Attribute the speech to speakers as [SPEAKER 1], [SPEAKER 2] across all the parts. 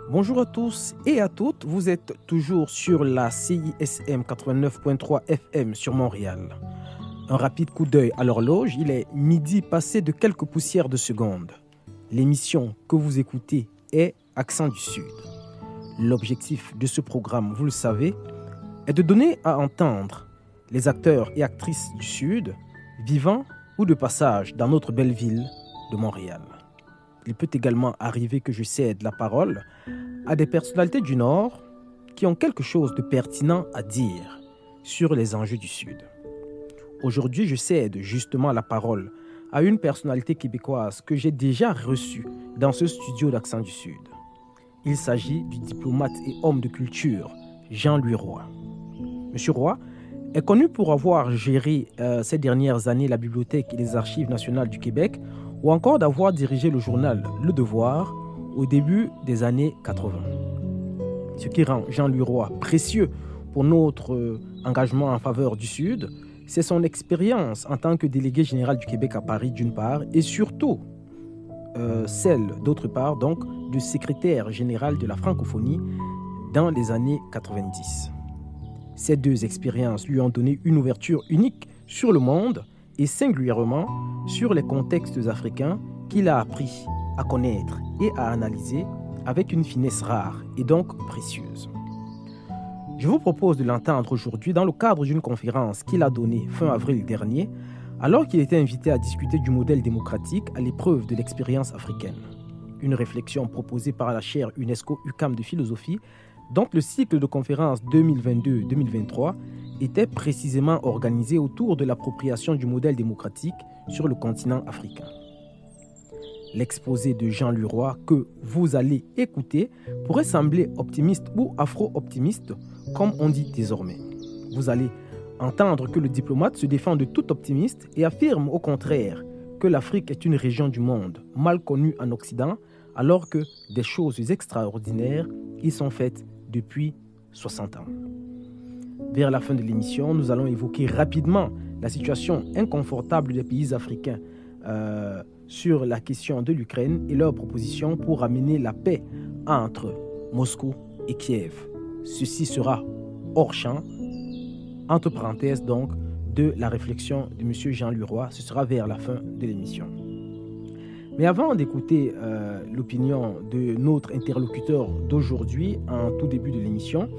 [SPEAKER 1] Bonjour à tous et à toutes, vous êtes toujours sur la CISM 89.3 FM sur Montréal. Un rapide coup d'œil à l'horloge, il est midi passé de quelques poussières de secondes. L'émission que vous écoutez est Accent du Sud. L'objectif de ce programme, vous le savez, est de donner à entendre les acteurs et actrices du Sud, vivants ou de passage dans notre belle ville de Montréal. Il peut également arriver que je cède la parole à des personnalités du Nord qui ont quelque chose de pertinent à dire sur les enjeux du Sud. Aujourd'hui, je cède justement la parole à une personnalité québécoise que j'ai déjà reçue dans ce studio d'Accent du Sud. Il s'agit du diplomate et homme de culture Jean-Louis Roy. Monsieur Roy est connu pour avoir géré ces dernières années la Bibliothèque et les Archives nationales du Québec ou encore d'avoir dirigé le journal Le Devoir au début des années 80. Ce qui rend Jean-Louis Roy précieux pour notre engagement en faveur du Sud, c'est son expérience en tant que délégué général du Québec à Paris d'une part et surtout celle d'autre part donc de secrétaire général de la francophonie dans les années 90. Ces deux expériences lui ont donné une ouverture unique sur le monde et singulièrement sur les contextes africains qu'il a appris à connaître et à analyser avec une finesse rare et donc précieuse. Je vous propose de l'entendre aujourd'hui dans le cadre d'une conférence qu'il a donnée fin avril dernier, alors qu'il était invité à discuter du modèle démocratique à l'épreuve de l'expérience africaine. Une réflexion proposée par la chaire UNESCO UQAM de philosophie, dont le cycle de conférences 2022-2023 était précisément organisé autour de l'appropriation du modèle démocratique sur le continent africain. L'exposé de Jean-Louis Roy que vous allez écouter pourrait sembler optimiste ou afro-optimiste, comme on dit désormais. Vous allez entendre que le diplomate se défend de tout optimiste et affirme au contraire que l'Afrique est une région du monde mal connue en Occident, alors que des choses extraordinaires y sont faites depuis 60 ans. Vers la fin de l'émission, nous allons évoquer rapidement la situation inconfortable des pays africains sur la question de l'Ukraine et leurs propositions pour amener la paix entre Moscou et Kiev. Ceci sera hors champ, entre parenthèses donc, de la réflexion de M. Jean-Louis Roy. Ce sera vers la fin de l'émission. Mais avant d'écouter l'opinion de notre interlocuteur d'aujourd'hui, en tout début de l'émission,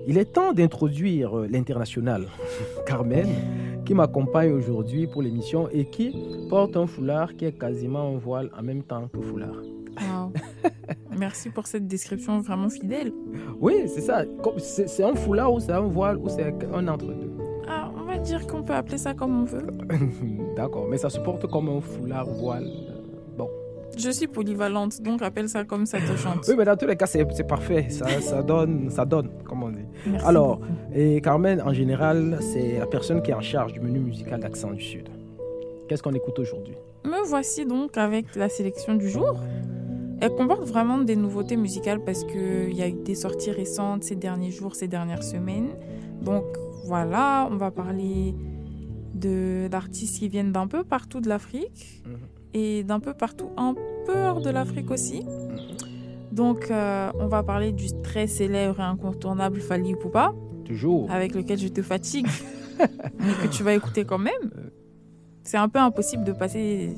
[SPEAKER 1] il est temps d'introduire l'international Carmen, qui m'accompagne aujourd'hui pour l'émission et qui porte un foulard qui est quasiment un voile en même temps que foulard.
[SPEAKER 2] Wow. Merci pour cette description vraiment fidèle.
[SPEAKER 1] Oui, c'est ça. C'est un foulard ou c'est un voile ou c'est un entre-deux.
[SPEAKER 2] Ah, on va dire qu'on peut appeler ça comme on veut.
[SPEAKER 1] D'accord, mais ça se porte comme un foulard voile. Bon.
[SPEAKER 2] Je suis polyvalente, donc appelle ça comme ça te chante.
[SPEAKER 1] Oui, mais dans tous les cas, c'est parfait. Ça donne, comme on dit.
[SPEAKER 2] Merci
[SPEAKER 1] Alors,
[SPEAKER 2] beaucoup.
[SPEAKER 1] et Carmen, en général, c'est la personne qui est en charge du menu musical d'Accent du Sud. Qu'est-ce qu'on écoute aujourd'hui?
[SPEAKER 2] Me voici donc avec la sélection du jour. Elle comporte vraiment des nouveautés musicales parce qu'il y a eu des sorties récentes ces derniers jours, ces dernières semaines. Donc voilà, on va parler d'artistes qui viennent d'un peu partout de l'Afrique et d'un peu partout un peu hors de l'Afrique aussi. Donc on va parler du très célèbre et incontournable Fally Ipupa,
[SPEAKER 1] Toujours.
[SPEAKER 2] avec lequel je te fatigue, mais que tu vas écouter quand même. C'est un peu impossible de passer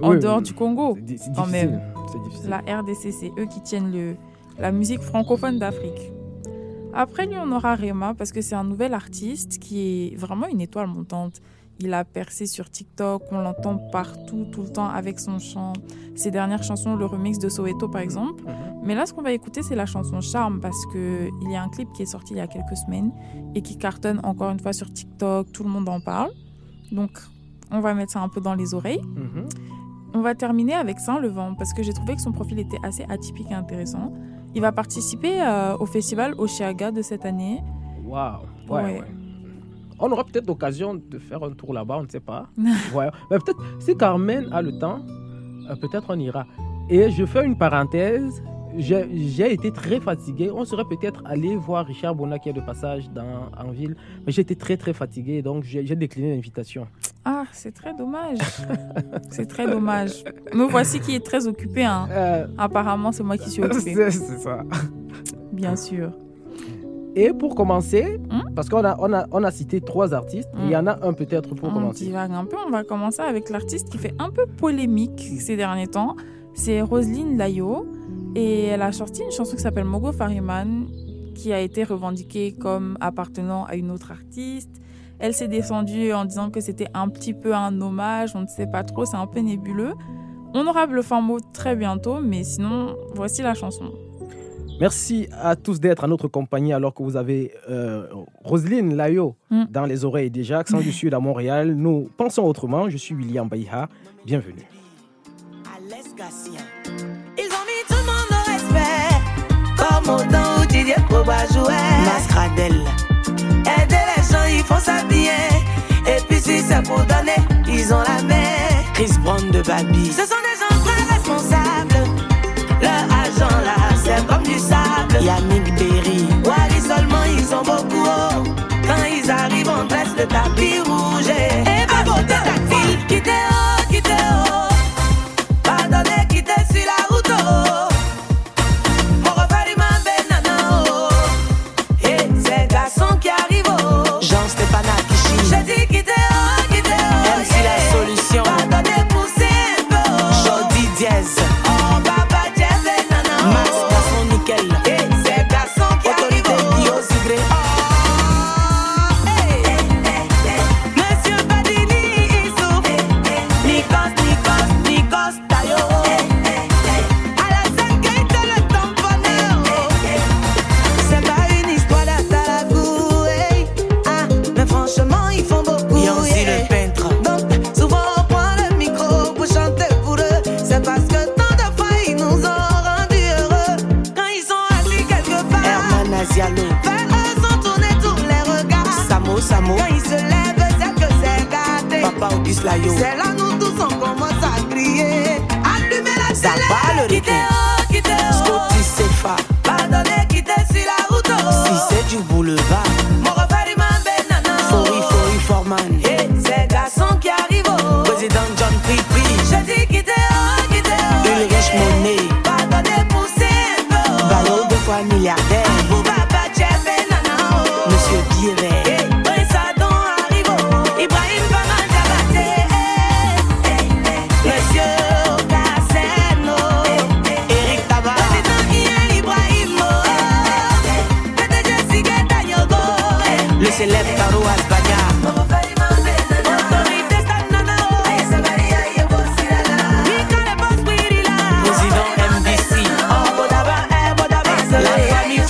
[SPEAKER 2] en dehors du Congo,
[SPEAKER 1] c'est
[SPEAKER 2] quand
[SPEAKER 1] difficile.
[SPEAKER 2] même.
[SPEAKER 1] C'est difficile.
[SPEAKER 2] La RDC, c'est eux qui tiennent la musique francophone d'Afrique. Après lui, on aura Rema, parce que c'est un nouvel artiste qui est vraiment une étoile montante. Il a percé sur TikTok, on l'entend partout, tout le temps avec son chant. Ses dernières chansons, le remix de Soweto par exemple. Mais là, ce qu'on va écouter, c'est la chanson Charme, parce qu'il y a un clip qui est sorti il y a quelques semaines et qui cartonne encore une fois sur TikTok, tout le monde en parle. Donc, on va mettre ça un peu dans les oreilles. On va terminer avec Saint-Levant, parce que j'ai trouvé que son profil était assez atypique et intéressant. Il va participer au festival Oshéaga de cette année.
[SPEAKER 1] Waouh.
[SPEAKER 2] Ouais.
[SPEAKER 1] Ouais. On aura peut-être l'occasion de faire un tour là-bas, on ne sait pas. Ouais. Mais peut-être, si Carmen a le temps, peut-être on ira. Et je fais une parenthèse. j'ai été très fatigué. On serait peut-être allé voir Richard Bona qui est de passage en ville. Mais j'étais très très fatigué, donc j'ai décliné l'invitation.
[SPEAKER 2] Ah, c'est très dommage. C'est très dommage. Me voici qui est très occupé. Hein. Apparemment, c'est moi qui suis occupé.
[SPEAKER 1] C'est ça.
[SPEAKER 2] Bien sûr.
[SPEAKER 1] Et pour commencer, parce qu'on a cité 3 artistes, il y en a un peut-être pour commencer.
[SPEAKER 2] On divague un peu, on va commencer avec l'artiste qui fait un peu polémique ces derniers temps. C'est Roselyne Layo. Et elle a sorti une chanson qui s'appelle Mogo Fariman, qui a été revendiquée comme appartenant à une autre artiste. Elle s'est défendue en disant que c'était un petit peu un hommage, on ne sait pas trop, c'est un peu nébuleux. On aura Bluffin mot très bientôt, mais sinon, voici la chanson.
[SPEAKER 1] Merci à tous d'être à notre compagnie alors que vous avez Roselyne Layo dans les oreilles déjà, accent du Sud à Montréal. Nous pensons autrement, je suis William Baïha, bienvenue.
[SPEAKER 3] Ils ont mis tout le monde au respect, comme au temps où Didier Proba jouait. Mascradelle, aider les gens, ils font ça bien. Et puis si c'est pour donner, ils ont la main. Chris Brown de Babi, ce sont des gens très responsables. Leur argent là, c'est comme du sable. Yannick Berry, Wally seulement, ils ont beaucoup haut. Quand ils arrivent, on dresse le tapis rouge. Et pas beau tactile, quittez haut, quittez haut. Pardonnez, quittez sur la route haut. Mon refait ma banana haut. Et ces garçons qui arrivent haut. Jean-Stéphane Akichi, j'ai dit quittez haut, quittez haut. MC La Solution, pardonnez, poussez un peu haut. Jody Diaz, oh papa Diaz banana haut. Max Garçon Nickel, et ces garçons qui arrivent haut. Autorité Dio Sigré, Monsieur Badini Issouf, Nikos Tayo. Alassane Keita le tamponneur. C'est pas une histoire d'Atalagou, mais franchement ils font beaucoup. Yancy le peintre. Donc souvent on prend le micro pour chanter pour eux. C'est parce que tant de fois ils nous ont rendus heureux. Quand ils sont assis quelque part, Herman Azialo, vers eux sont tournés tous les regards. Samo, quand ils se lèvent c'est que c'est gâté. Papa Auguste Layo, c'est là nous tous on commence à crier. Allumez la télé, quittez haut, quittez haut. Scotty Sefa, pardonnez, quittez sur la route haut. Si c'est du boulevard, mon refait ma banana. Fori Forman, et ces garçons qui arrivent haut. Président John Pipi, je dis quittez haut, quittez haut. Ulrich Monet, pardonnez, poussez un peu haut. Ballot 2 fois milliardaire. Pour papa Jeff banana haut. Monsieur Pierre, Prince Adam arrive haut. Ibrahim Baman Diabaté, Monsieur Casseno, Eric Tabar, président Ian Ibrahim, PDG Sigeta Yogo, le célèbre Taro Asbania, autorité Stanana, Mika le boss Wirila, président MDC, Bodaba, la famille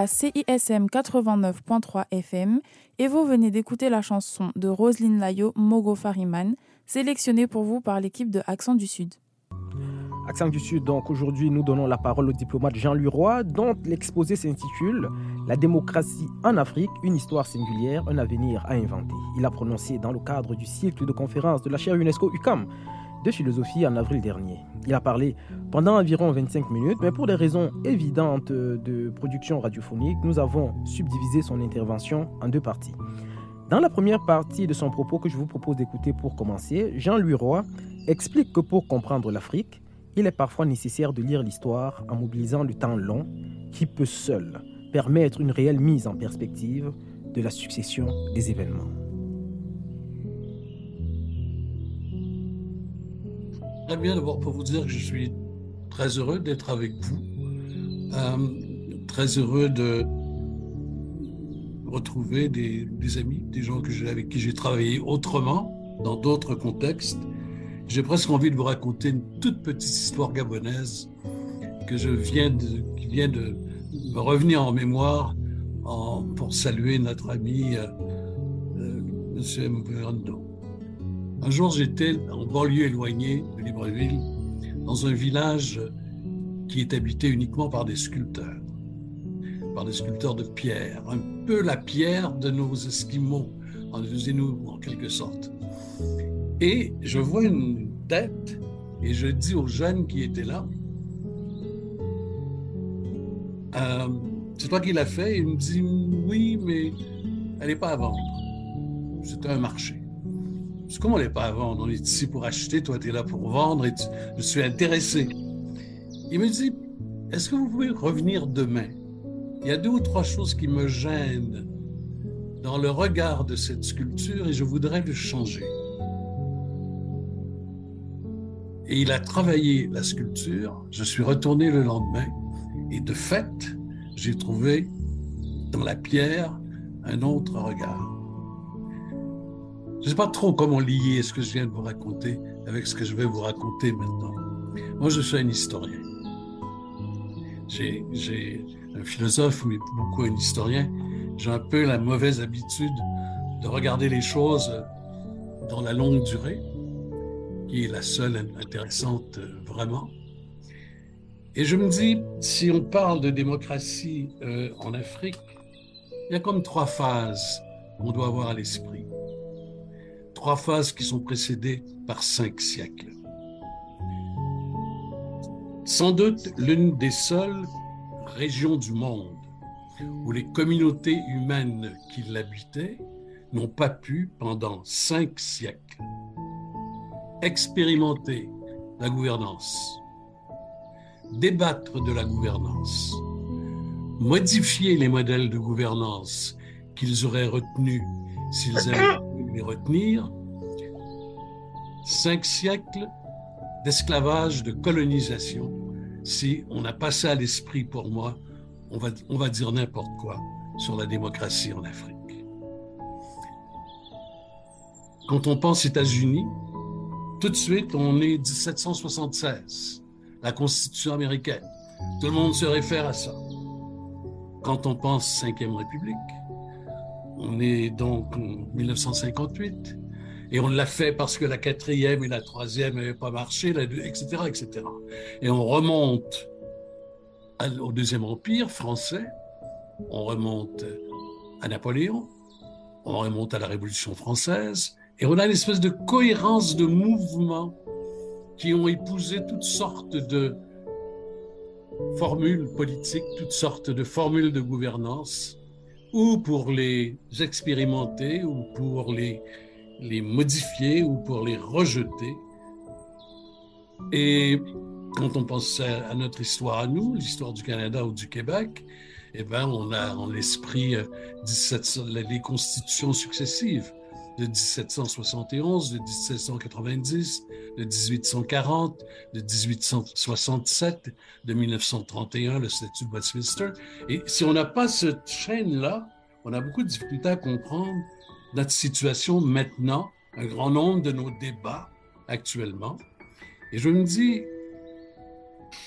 [SPEAKER 2] la CISM 89.3 FM et vous venez d'écouter la chanson de Roselyne Layo, Mogo Fariman, sélectionnée pour vous par l'équipe de Accent du Sud.
[SPEAKER 1] Accent du Sud, donc aujourd'hui nous donnons la parole au diplomate Jean-Louis Roy, dont l'exposé s'intitule « La démocratie en Afrique, une histoire singulière, un avenir à inventer ». Il a prononcé dans le cadre du cycle de conférences de la chaire UNESCO UQAM de philosophie en avril dernier. Il a parlé pendant environ 25 minutes, mais pour des raisons évidentes de production radiophonique, nous avons subdivisé son intervention en deux parties. Dans la première partie de son propos que je vous propose d'écouter pour commencer, Jean-Louis Roy explique que pour comprendre l'Afrique, il est parfois nécessaire de lire l'histoire en mobilisant le temps long qui peut seul permettre une réelle mise en perspective de la succession des événements.
[SPEAKER 4] Très bien, d'abord pour vous dire que je suis très heureux d'être avec vous, très heureux de retrouver des amis, des gens avec qui j'ai travaillé autrement, dans d'autres contextes. J'ai presque envie de vous raconter une toute petite histoire gabonaise qui vient de me revenir en mémoire pour saluer notre ami M. Mburando. Un jour, j'étais en banlieue éloignée de Libreville, dans un village qui est habité uniquement par des sculpteurs de pierre, un peu la pierre de nos Esquimaux, des Inuits en quelque sorte. Et je vois une tête et je dis aux jeunes qui étaient là, c'est toi qui l'as fait? Il me dit, oui, mais elle n'est pas à vendre. C'était un marché. Je dis, comment elle n'est pas à vendre? On est ici pour acheter, toi tu es là pour vendre et je suis intéressé. Il me dit, est-ce que vous pouvez revenir demain? Il y a 2 ou 3 choses qui me gênent dans le regard de cette sculpture et je voudrais le changer. Et il a travaillé la sculpture. Je suis retourné le lendemain et de fait, j'ai trouvé dans la pierre un autre regard. Je ne sais pas trop comment lier ce que je viens de vous raconter avec ce que je vais vous raconter maintenant. Moi, je suis un historien. J'ai un philosophe, mais beaucoup un historien. J'ai un peu la mauvaise habitude de regarder les choses dans la longue durée, qui est la seule intéressante vraiment. Et je me dis, si on parle de démocratie en Afrique, il y a comme 3 phases qu'on doit avoir à l'esprit. 3 phases qui sont précédées par 5 siècles. Sans doute l'une des seules régions du monde où les communautés humaines qui l'habitaient n'ont pas pu, pendant 5 siècles, expérimenter la gouvernance, débattre de la gouvernance, modifier les modèles de gouvernance qu'ils auraient retenus s'ils avaient pu les retenir. 5 siècles d'esclavage, de colonisation. Si on a passé à l'esprit, pour moi, on va dire n'importe quoi sur la démocratie en Afrique. Quand on pense États-Unis, tout de suite, on est 1776, la Constitution américaine. Tout le monde se réfère à ça. Quand on pense 5e République, on est donc en 1958, et on l'a fait parce que la 4e et la 3e n'avaient pas marché, etc., etc. Et on remonte au Deuxième Empire français, on remonte à Napoléon, on remonte à la Révolution française, et on a une espèce de cohérence de mouvements qui ont épousé toutes sortes de formules politiques, toutes sortes de formules de gouvernance, ou pour les expérimenter, ou pour les modifier, ou pour les rejeter. Et quand on pense à notre histoire à nous, l'histoire du Canada ou du Québec, eh bien, on a en l'esprit les constitutions successives de 1771, de 1790, de 1840, de 1867, de 1931, le statut de Westminster. Et si on n'a pas cette chaîne-là, on a beaucoup de difficultés à comprendre notre situation maintenant, un grand nombre de nos débats actuellement. Et je me dis,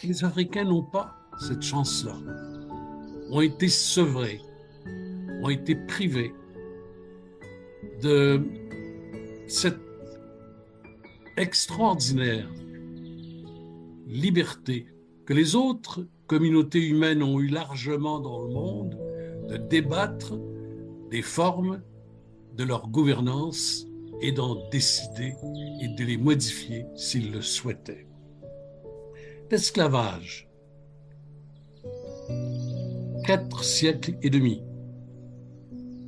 [SPEAKER 4] les Africains n'ont pas cette chance-là. ont été sevrés, ont été privés de cette extraordinaire liberté que les autres communautés humaines ont eu largement dans le monde de débattre des formes de leur gouvernance et d'en décider et de les modifier s'ils le souhaitaient. L'esclavage, 4 siècles et demi,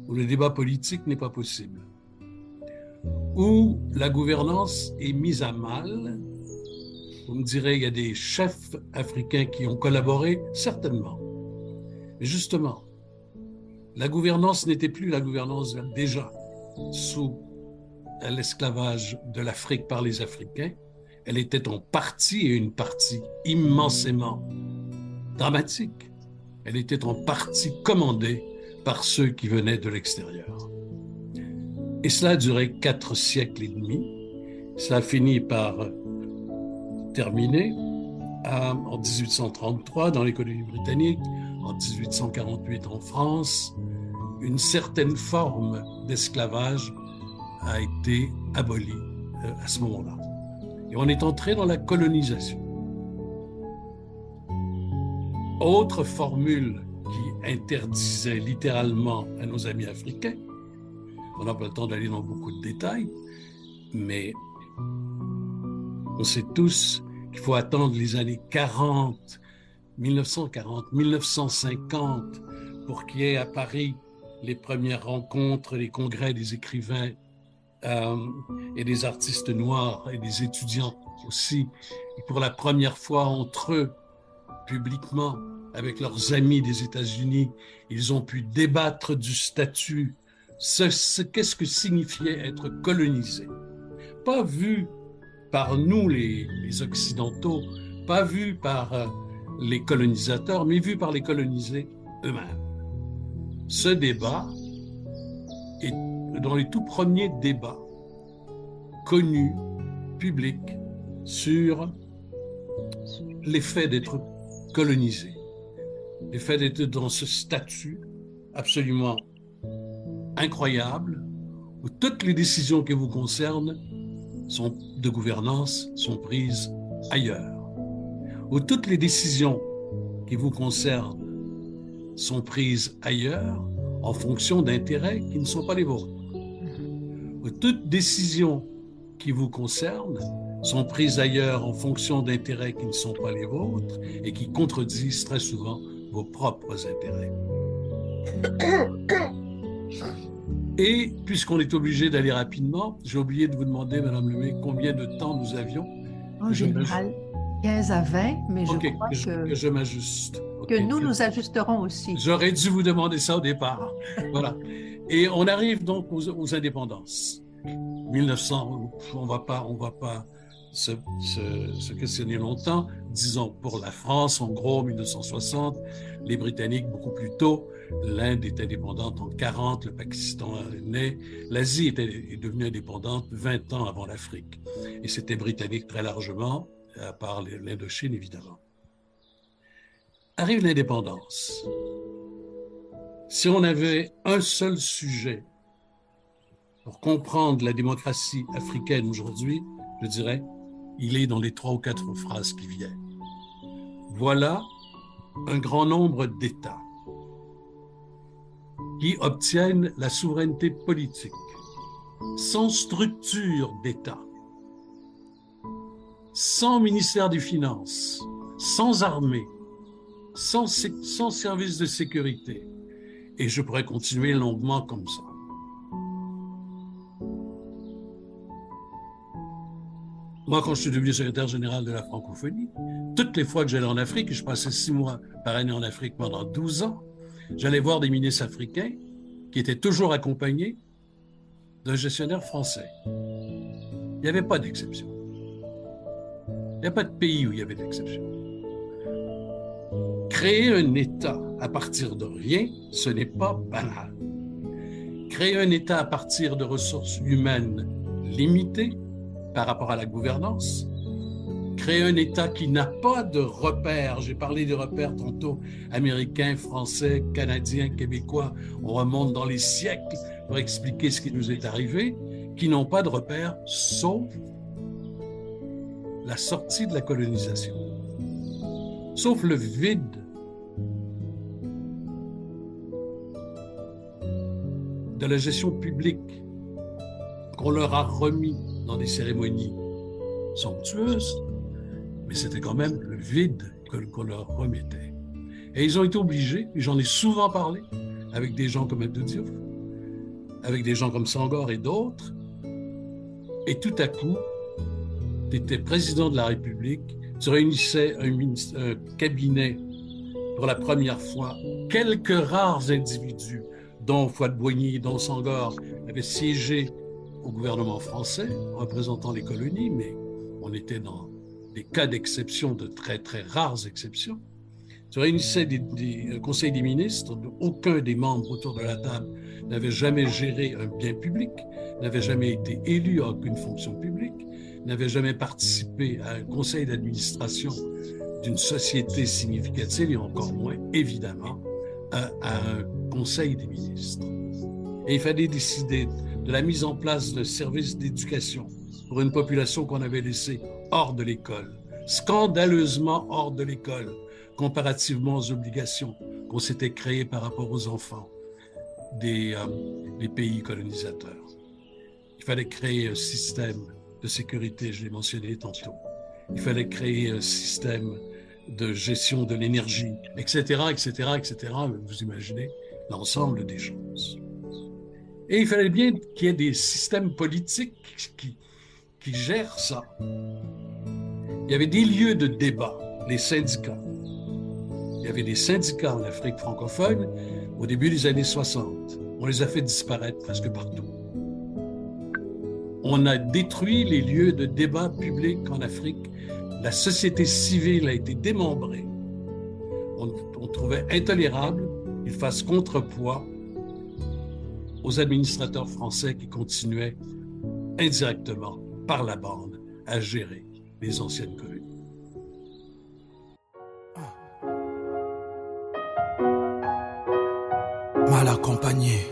[SPEAKER 4] où le débat politique n'est pas possible, où la gouvernance est mise à mal. Vous me direz, il y a des chefs africains qui ont collaboré, certainement. Mais justement, la gouvernance n'était plus la gouvernance déjà sous l'esclavage de l'Afrique par les Africains. Elle était en partie, et une partie immensément dramatique, elle était en partie commandée par ceux qui venaient de l'extérieur. Et cela a duré 4 siècles et demi. Ça a fini par terminer en 1833 dans les colonies britanniques, en 1848 en France. Une certaine forme d'esclavage a été abolie à ce moment-là. Et on est entré dans la colonisation. Autre formule qui interdisait littéralement à nos amis africains, on n'a pas le temps d'aller dans beaucoup de détails, mais on sait tous qu'il faut attendre les années 40, 1940, 1950 pour qu'il y ait à Paris les premières rencontres, les congrès des écrivains et des artistes noirs et des étudiants aussi. Et pour la première fois entre eux, publiquement, avec leurs amis des États-Unis, ils ont pu débattre du statut. Qu'est-ce que signifiait être colonisé? Pas vu par nous, les Occidentaux, pas vu par les colonisateurs, mais vu par les colonisés eux-mêmes. Ce débat est dans les tout premiers débats connus, publics, sur l'effet d'être colonisé, l'effet d'être dans ce statut absolument incroyable, où toutes les décisions qui vous concernent de gouvernance sont prises ailleurs, où toutes les décisions qui vous concernent sont prises ailleurs en fonction d'intérêts qui ne sont pas les vôtres, où toutes décisions qui vous concernent sont prises ailleurs en fonction d'intérêts qui ne sont pas les vôtres et qui contredisent très souvent vos propres intérêts. Et puisqu'on est obligé d'aller rapidement, j'ai oublié de vous demander, Madame Lemay, combien de temps nous avions?
[SPEAKER 5] En général, 15 à 20, mais je crois
[SPEAKER 4] que je m'ajuste.
[SPEAKER 5] Que nous ajusterons aussi.
[SPEAKER 4] J'aurais dû vous demander ça au départ. Voilà. Et on arrive donc aux indépendances. 1900, on va pas se questionner longtemps. Disons pour la France, en gros, 1960, les Britanniques beaucoup plus tôt. L'Inde est indépendante en 40, le Pakistan est né. L'Asie est devenue indépendante 20 ans avant l'Afrique. Et c'était britannique très largement, à part l'Indochine, évidemment. Arrive l'indépendance. Si on avait un seul sujet pour comprendre la démocratie africaine aujourd'hui, je dirais, il est dans les 3 ou 4 phrases qui viennent. Voilà un grand nombre d'États qui obtiennent la souveraineté politique, sans structure d'État, sans ministère des Finances, sans armée, sans service de sécurité. Et je pourrais continuer longuement comme ça. Moi, quand je suis devenu secrétaire général de la francophonie, toutes les fois que j'allais en Afrique, et je passais 6 mois par année en Afrique pendant 12 ans, j'allais voir des ministres africains qui étaient toujours accompagnés d'un gestionnaire français. Il n'y avait pas d'exception. Il n'y a pas de pays où il y avait d'exception. Créer un État à partir de rien, ce n'est pas banal. Créer un État à partir de ressources humaines limitées par rapport à la gouvernance, créer un État qui n'a pas de repères. J'ai parlé des repères tantôt, américains, français, canadiens, québécois. On remonte dans les siècles pour expliquer ce qui nous est arrivé, qui n'ont pas de repères, sauf la sortie de la colonisation, sauf le vide de la gestion publique qu'on leur a remis dans des cérémonies somptueuses, mais c'était quand même le vide qu'on leur remettait. Et ils ont été obligés, et j'en ai souvent parlé, avec des gens comme Abdou Diouf, avec des gens comme Senghor et d'autres, et tout à coup, tu étais président de la République, tu réunissais un cabinet pour la première fois, quelques rares individus, dont Fouad-Boigny, dont Senghor, avaient siégé au gouvernement français, représentant les colonies, mais on était dans des cas d'exception, de très, très rares exceptions. Tu réunissais des conseils des ministres, dont aucun des membres autour de la table n'avait jamais géré un bien public, n'avait jamais été élu à aucune fonction publique, n'avait jamais participé à un conseil d'administration d'une société significative, et encore moins, évidemment, à un conseil des ministres. Et il fallait décider de la mise en place de services d'éducation pour une population qu'on avait laissée hors de l'école, scandaleusement hors de l'école, comparativement aux obligations qu'on s'était créées par rapport aux enfants des pays colonisateurs. Il fallait créer un système de sécurité, je l'ai mentionné tantôt. Il fallait créer un système de gestion de l'énergie, etc., etc., etc. Vous imaginez l'ensemble des choses. Et il fallait bien qu'il y ait des systèmes politiques qui gèrent ça. Il y avait des lieux de débat, les syndicats. Il y avait des syndicats en Afrique francophone au début des années 60. On les a fait disparaître presque partout. On a détruit les lieux de débat public en Afrique. La société civile a été démembrée. On trouvait intolérable qu'il fasse contrepoids aux administrateurs français qui continuaient indirectement, par la bande, à gérer les anciennes colonies.
[SPEAKER 6] Mal accompagné.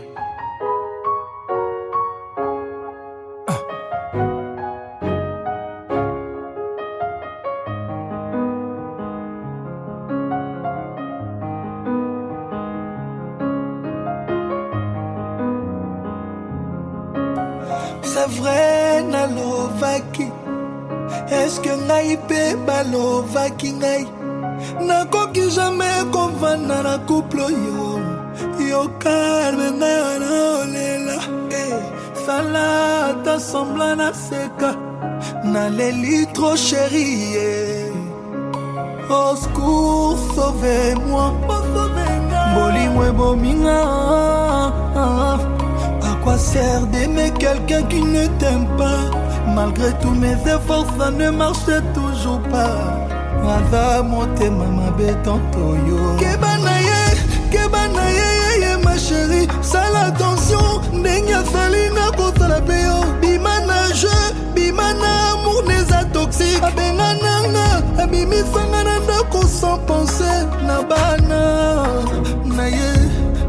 [SPEAKER 7] C'est vrai nalovaki. Est-ce que ngai pe balovaki ngai? Nakoki jamais kovanda na couple yo. Yo calme ngai na olela. Sala ta sembla na seka. Na leli trop chérie. Au secours, sauvez-moi. Boli mwe bominga. À quoi sert d'aimer quelqu'un qui ne t'aime pas? Malgré tous mes efforts, ça ne marchait toujours pas. Ada motema mabe tontoyo. Kebana ye ma chérie. Sala attention, ndenya salina kosala peyo. Bimana jeu, bimana amour neza toxique. Abengana, abimisanga na ndako sans penser. Na bana, na ye,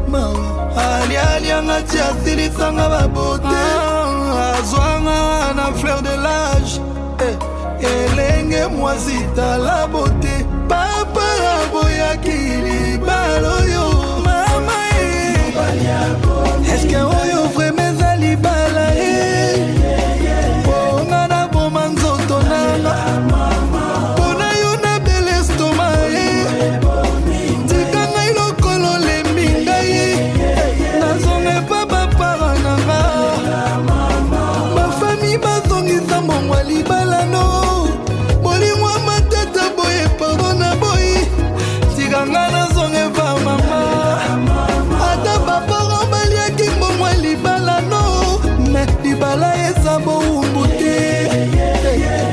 [SPEAKER 7] mawa. Alianga tia silisanga babote. Azwanga na fleur de l'âge. Elenge moisita la beauté. Papa aboyaki baloyo. Mama est-ce que oyo vraiment zali bala Ponga na bomanzo tonana. Pona yo na bel estomac Tikanga ilo kolo le minga Nazonge papa parananga. Ma famille bazongi za mongwa libala no. Boli mwa matata boye pardona boy. Tikanga nazonge va mama. Ata papa rambalia kimbo mwa libala no. Me libala ezabo umbute.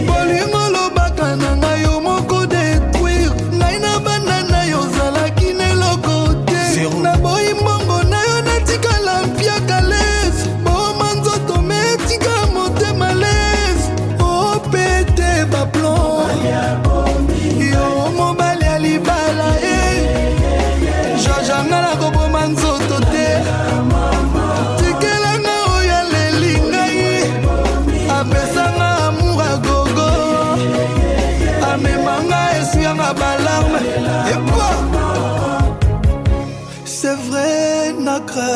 [SPEAKER 7] Boli ngolo baka na nga yo moko détruire. Ngai na banana yo zala kine lokote. Na boy mbongo na yo na tika lampia kalese. Bo manzoto me tika mote malaise. Oh pété baplon.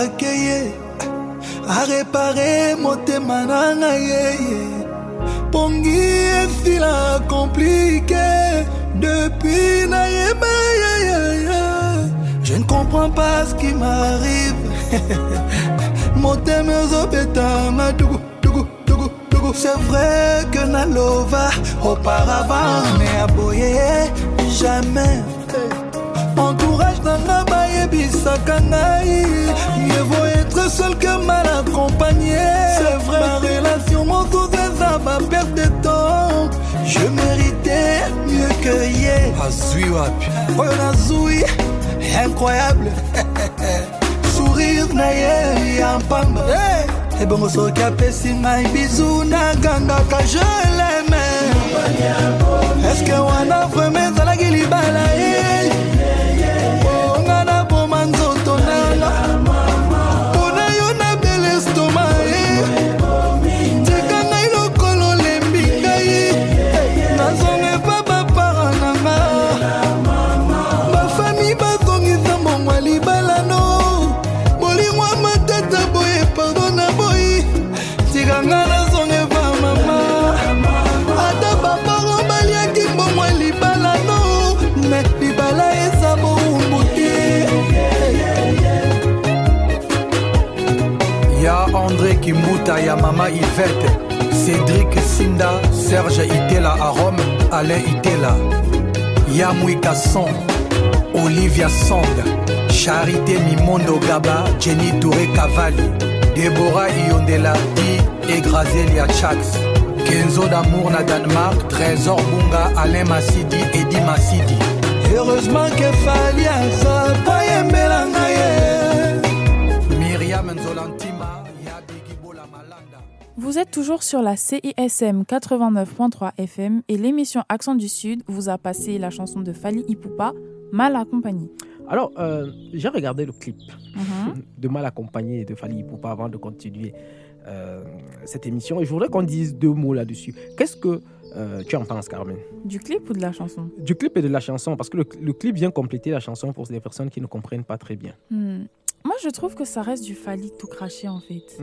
[SPEAKER 7] keye a réparé motema na ngai pongi esila compliqué depuis nayeba je ne comprends pas ce qui m'arrive motema ezobeta na dugu c'est vrai que nalova auparavant mais aboye jamais entourage nanga bayebisaka ngai mieux vaut être seul que mal accompagné c'est vrai ma relation mosuza va perdre de temps je méritais mieux que ye azui wapi oyo nazui incroyable sourire na ye ya mpamba ebongo soki apesi ngai bizu nagangaka je l'aime est-ce que wana vraimen ezalaki libala ye onga na boma nzoto nanga mpona yo na bele estoma tika ngai lokolo lembi ngai nazonge pa bapara nanga bafami bazongisa mbongwa libala no bolingwa matata boye pardon na boyi tika nga nazonge pa mama ata bapara baliaki mbongwa libala no me libala eza boumbu te ya André Kimbuta ya mama Yvette Cédric Sinda Serge Itela à Rome Alain Itela ya Mwika Song Olivia Song Charité Mimondo Gaba Jenny Touré Cavalli Deborah Iondela Di et Grazelia Chax Kenzo d'amour na Danemark Trésor Bunga Alain Massidi Eddie Massidi heureusement que Falia ça pas yembela ngaye Myriam Nzolantima ya Digibola Malanda.
[SPEAKER 2] Vous êtes toujours sur la CISM 89.3 FM et l'émission Accent du Sud vous a passé la chanson de Fally Ipupa, Mal accompagné.
[SPEAKER 1] Alors, j'ai regardé le clip de Mal accompagné de Fally Ipupa avant de continuer cette émission et je voudrais qu'on dise deux mots là-dessus. Qu'est-ce que tu en penses, Carmen?
[SPEAKER 2] Du clip ou de la chanson? Du
[SPEAKER 1] clip et de la chanson, parce que le clip vient compléter la chanson pour les personnes qui ne comprennent pas très bien.
[SPEAKER 2] Moi, je trouve que ça reste du Fally tout craché, en fait.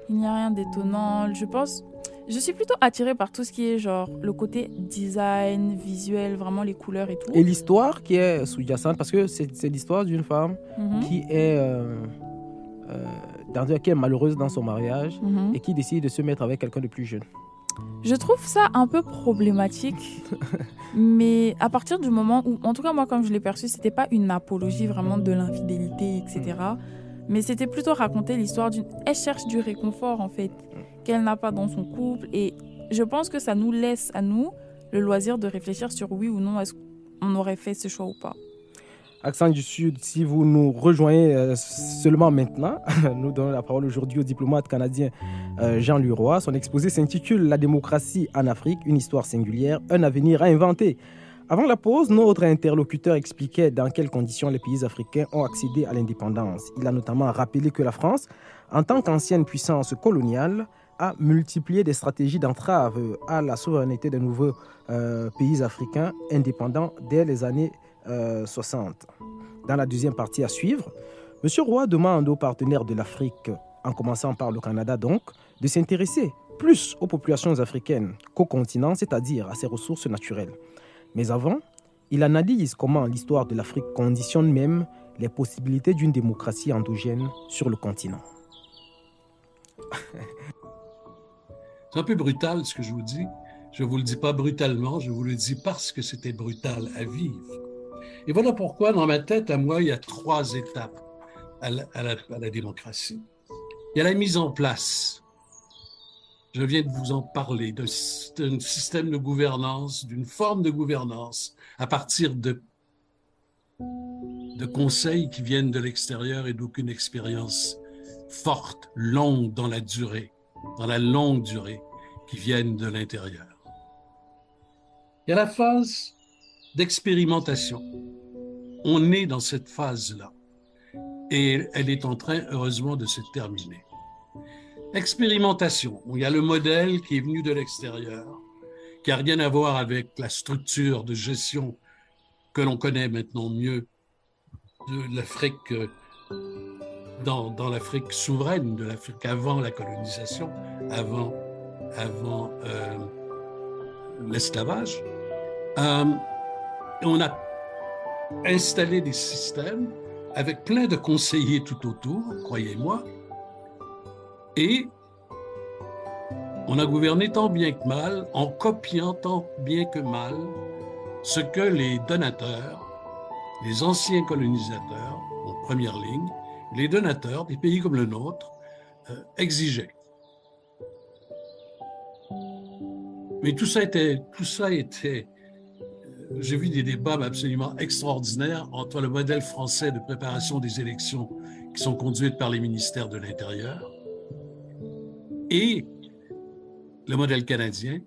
[SPEAKER 2] Il n'y a rien d'étonnant. Je suis plutôt attirée par tout ce qui est genre le côté design, visuel, vraiment les couleurs et tout.
[SPEAKER 1] Et l'histoire qui est sous-jacente, parce que c'est l'histoire d'une femme qui est qui est malheureuse dans son mariage et qui décide de se mettre avec quelqu'un de plus jeune.
[SPEAKER 2] Je trouve ça un peu problématique, mais à partir du moment où, en tout cas moi comme je l'ai perçu, c'était pas une apologie vraiment de l'infidélité, etc. Mais c'était plutôt raconter l'histoire elle cherche du réconfort en fait, qu'elle n'a pas dans son couple. Et je pense que ça nous laisse à nous le loisir de réfléchir sur oui ou non est-ce qu'on aurait fait ce choix ou pas.
[SPEAKER 1] Accent du Sud, si vous nous rejoignez seulement maintenant, nous donnons la parole aujourd'hui au diplomate canadien Jean Leroy. Son exposé s'intitule « La démocratie en Afrique, une histoire singulière, un avenir à inventer ». Avant la pause, notre interlocuteur expliquait dans quelles conditions les pays africains ont accédé à l'indépendance. Il a notamment rappelé que la France, en tant qu'ancienne puissance coloniale, a multiplié des stratégies d'entrave à la souveraineté des nouveaux pays africains indépendants dès les années 60. Dans la deuxième partie à suivre, M. Roy demande aux partenaires de l'Afrique, en commençant par le Canada donc, de s'intéresser plus aux populations africaines qu'au continent, c'est-à-dire à ses ressources naturelles. Mais avant, il analyse comment l'histoire de l'Afrique conditionne même les possibilités d'une démocratie endogène sur le continent.
[SPEAKER 4] C'est un peu brutal ce que je vous dis. Je ne vous le dis pas brutalement, je vous le dis parce que c'était brutal à vivre. Et voilà pourquoi, dans ma tête, à moi, il y a 3 étapes à la démocratie. Il y a la mise en place. Je viens de vous en parler, d'un système de gouvernance, d'une forme de gouvernance, à partir de conseils qui viennent de l'extérieur et d'aucune expérience forte, longue dans la durée, dans la longue durée, qui viennent de l'intérieur. Il y a la phase d'expérimentation. On est dans cette phase-là et elle est en train, heureusement, de se terminer. Expérimentation, où il y a le modèle qui est venu de l'extérieur, qui n'a rien à voir avec la structure de gestion que l'on connaît maintenant mieux de l'Afrique dans l'Afrique souveraine, de l'Afrique avant la colonisation, avant l'esclavage. On a installé des systèmes avec plein de conseillers tout autour, croyez-moi, et on a gouverné tant bien que mal, en copiant tant bien que mal ce que les donateurs, les anciens colonisateurs, en première ligne, les donateurs des pays comme le nôtre, exigeaient. Mais tout ça était, j'ai vu des débats absolument extraordinaires entre le modèle français de préparation des élections qui sont conduites par les ministères de l'Intérieur et le modèle canadien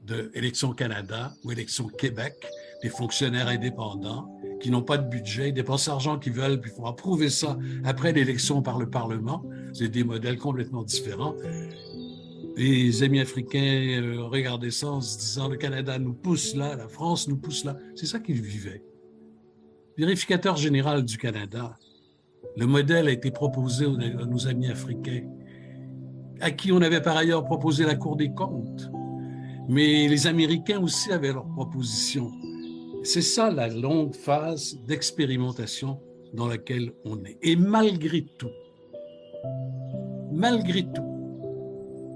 [SPEAKER 4] de Élections Canada ou Élections Québec, des fonctionnaires indépendants qui n'ont pas de budget, dépensent l'argent qu'ils veulent, puis il faut approuver ça après l'élection par le Parlement. C'est des modèles complètement différents. Les amis africains regardaient ça en se disant « le Canada nous pousse là, la France nous pousse là ». C'est ça qu'ils vivaient. Vérificateur général du Canada, le modèle a été proposé à nos amis africains, à qui on avait par ailleurs proposé la Cour des comptes. Mais les Américains aussi avaient leurs propositions. C'est ça la longue phase d'expérimentation dans laquelle on est. Et malgré tout,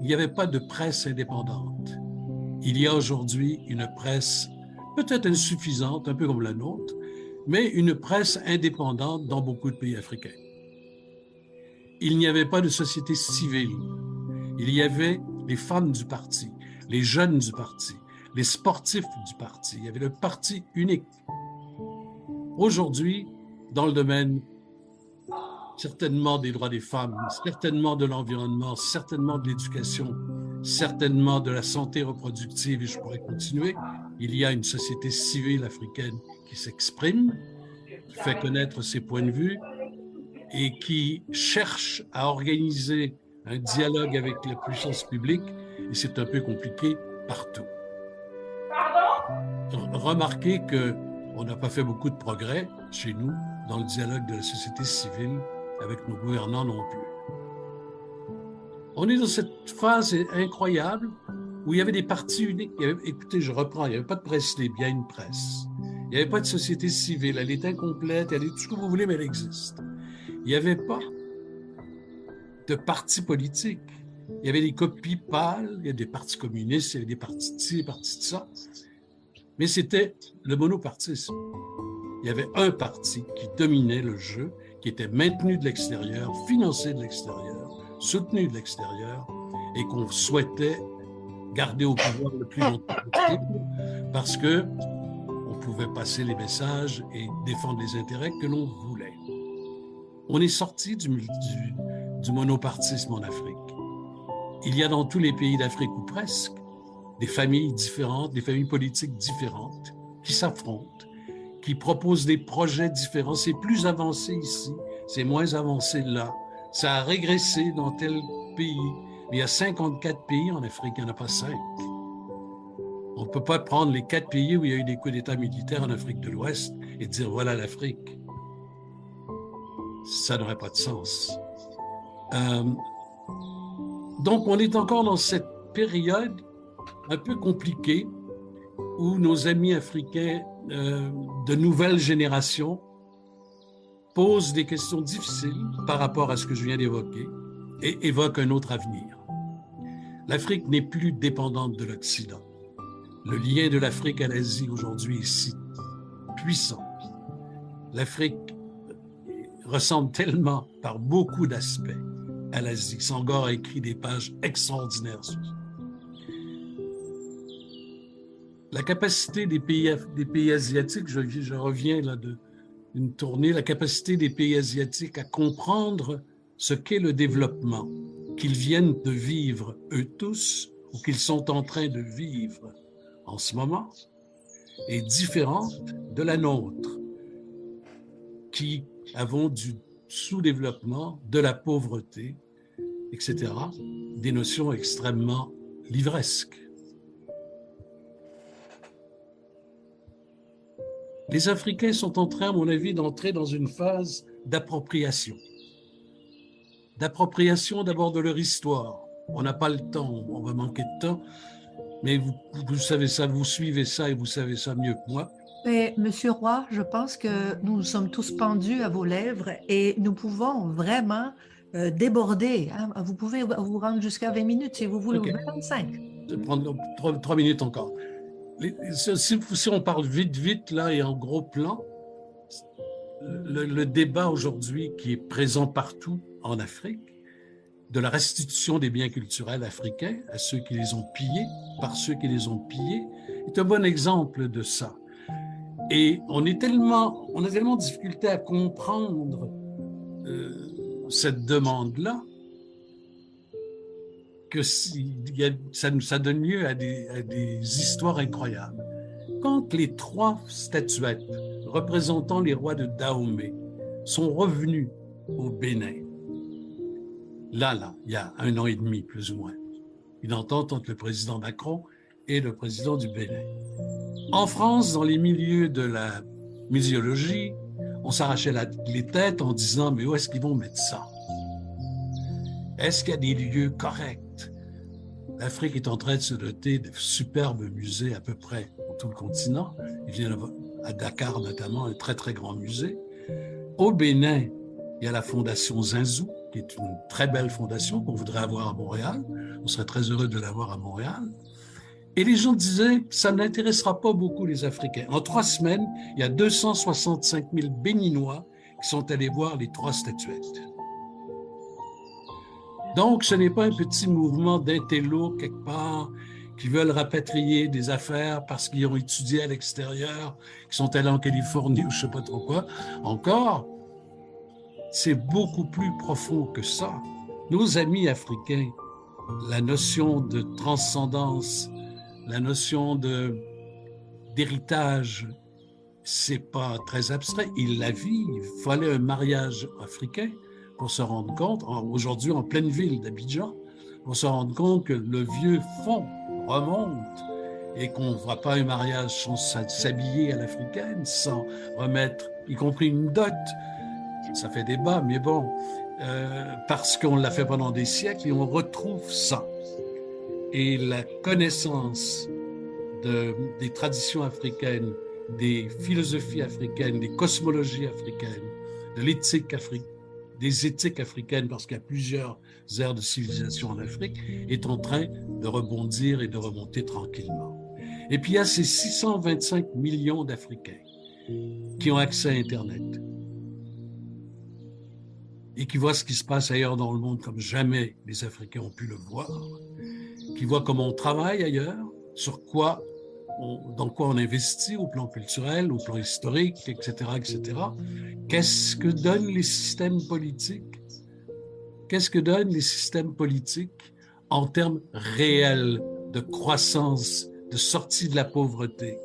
[SPEAKER 4] il n'y avait pas de presse indépendante. Il y a aujourd'hui une presse peut-être insuffisante, un peu comme la nôtre, mais une presse indépendante dans beaucoup de pays africains. Il n'y avait pas de société civile. Il y avait les femmes du parti, les jeunes du parti, les sportifs du parti. Il y avait le parti unique. Aujourd'hui, dans le domaine certainement des droits des femmes, certainement de l'environnement, certainement de l'éducation, certainement de la santé reproductive, et je pourrais continuer, il y a une société civile africaine qui s'exprime, qui fait connaître ses points de vue et qui cherche à organiser un dialogue avec la puissance publique, et c'est un peu compliqué partout. Remarquez qu'on n'a pas fait beaucoup de progrès chez nous dans le dialogue de la société civile avec nos gouvernants non plus. On est dans cette phase incroyable où il y avait des partis uniques. Écoutez, je reprends, il n'y avait pas de presse libre, il y a une presse. Il n'y avait pas de société civile, elle est incomplète, elle est tout ce que vous voulez, mais elle existe. Il n'y avait pas de partis politiques. Il y avait des copies pâles, il y a des partis communistes, il y avait des partis de ci, des partis de ça. Mais c'était le monopartisme. Il y avait un parti qui dominait le jeu, qui était maintenu de l'extérieur, financé de l'extérieur, soutenu de l'extérieur, et qu'on souhaitait garder au pouvoir le plus longtemps possible, parce que on pouvait passer les messages et défendre les intérêts que l'on voulait. On est sorti du monopartisme en Afrique. Il y a dans tous les pays d'Afrique, ou presque, des familles différentes, des familles politiques différentes, qui s'affrontent, qui proposent des projets différents. C'est plus avancé ici, c'est moins avancé là. Ça a régressé dans tel pays. Mais il y a 54 pays en Afrique, il n'y en a pas 5. On ne peut pas prendre les 4 pays où il y a eu des coups d'État militaires en Afrique de l'Ouest et dire voilà l'Afrique. Ça n'aurait pas de sens. Donc, on est encore dans cette période un peu compliquée où nos amis africains de nouvelle génération posent des questions difficiles par rapport à ce que je viens d'évoquer et évoquent un autre avenir. L'Afrique n'est plus dépendante de l'Occident. Le lien de l'Afrique à l'Asie aujourd'hui est si puissant. L'Afrique ressemble tellement par beaucoup d'aspects à l'Asie. Senghor a écrit des pages extraordinaires sur ça. La capacité des pays asiatiques, je reviens là d'une tournée, la capacité des pays asiatiques à comprendre ce qu'est le développement, qu'ils viennent de vivre eux tous ou qu'ils sont en train de vivre en ce moment, est différente de la nôtre, qui avons du sous-développement, de la pauvreté, etc., des notions extrêmement livresques. Les Africains sont en train, à mon avis, d'entrer dans une phase d'appropriation. d'appropriation d'abord de leur histoire. On n'a pas le temps, on va manquer de temps, mais vous savez ça, vous suivez ça et vous savez ça mieux que moi.
[SPEAKER 5] Mais, Monsieur Roy, je pense que nous nous sommes tous pendus à vos lèvres et nous pouvons vraiment déborder. Hein. Vous pouvez vous rendre jusqu'à 20 minutes si vous voulez,
[SPEAKER 4] Okay.
[SPEAKER 5] ou 25.
[SPEAKER 4] Je vais prendre 3 minutes encore. Si on parle vite, là, et en gros plan, le débat aujourd'hui qui est présent partout en Afrique, de la restitution des biens culturels africains à ceux qui les ont pillés, par ceux qui les ont pillés, est un bon exemple de ça. Et on a tellement de difficulté à comprendre cette demande-là que ça donne lieu à des histoires incroyables. Quand les 3 statuettes représentant les rois de Dahomey sont revenus au Bénin, là, il y a 1 an et demi, plus ou moins, une entente entre le président Macron et le président du Bénin. En France, dans les milieux de la muséologie, on s'arrachait les têtes en disant « Mais où est-ce qu'ils vont mettre ça? Est-ce qu'il y a des lieux corrects? » L'Afrique est en train de se doter de superbes musées à peu près pour tout le continent. Il vient à Dakar notamment, un très très grand musée. Au Bénin, il y a la fondation Zinzou, qui est une très belle fondation qu'on voudrait avoir à Montréal. On serait très heureux de l'avoir à Montréal. Et les gens disaient, ça n'intéressera pas beaucoup les Africains. En 3 semaines, il y a 265 000 Béninois qui sont allés voir les 3 statuettes. Donc, ce n'est pas un petit mouvement d'intello quelque part qui veulent rapatrier des affaires parce qu'ils ont étudié à l'extérieur, qui sont allés en Californie ou je ne sais pas trop quoi. Encore, c'est beaucoup plus profond que ça. Nos amis africains, la notion de transcendance, la notion d'héritage, c'est pas très abstrait. Ils la vivent. Il fallait un mariage africain pour se rendre compte, aujourd'hui en pleine ville d'Abidjan, pour se rendre compte que le vieux fond remonte et qu'on ne voit pas un mariage sans s'habiller à l'africaine, sans remettre, y compris une dot. Ça fait débat, mais bon, parce qu'on l'a fait pendant des siècles et on retrouve ça. Et la connaissance des traditions africaines, des philosophies africaines, des cosmologies africaines, de l'éthique africaine, des éthiques africaines, parce qu'il y a plusieurs aires de civilisation en Afrique, est en train de rebondir et de remonter tranquillement. Et puis il y a ces 625 millions d'Africains qui ont accès à Internet et qui voient ce qui se passe ailleurs dans le monde comme jamais les Africains ont pu le voir, qui voient comment on travaille ailleurs, dans quoi on investit au plan culturel, au plan historique, etc., etc. Qu'est-ce que donnent les systèmes politiques? Qu'est-ce que donnent les systèmes politiques en termes réels de croissance, de sortie de la pauvreté?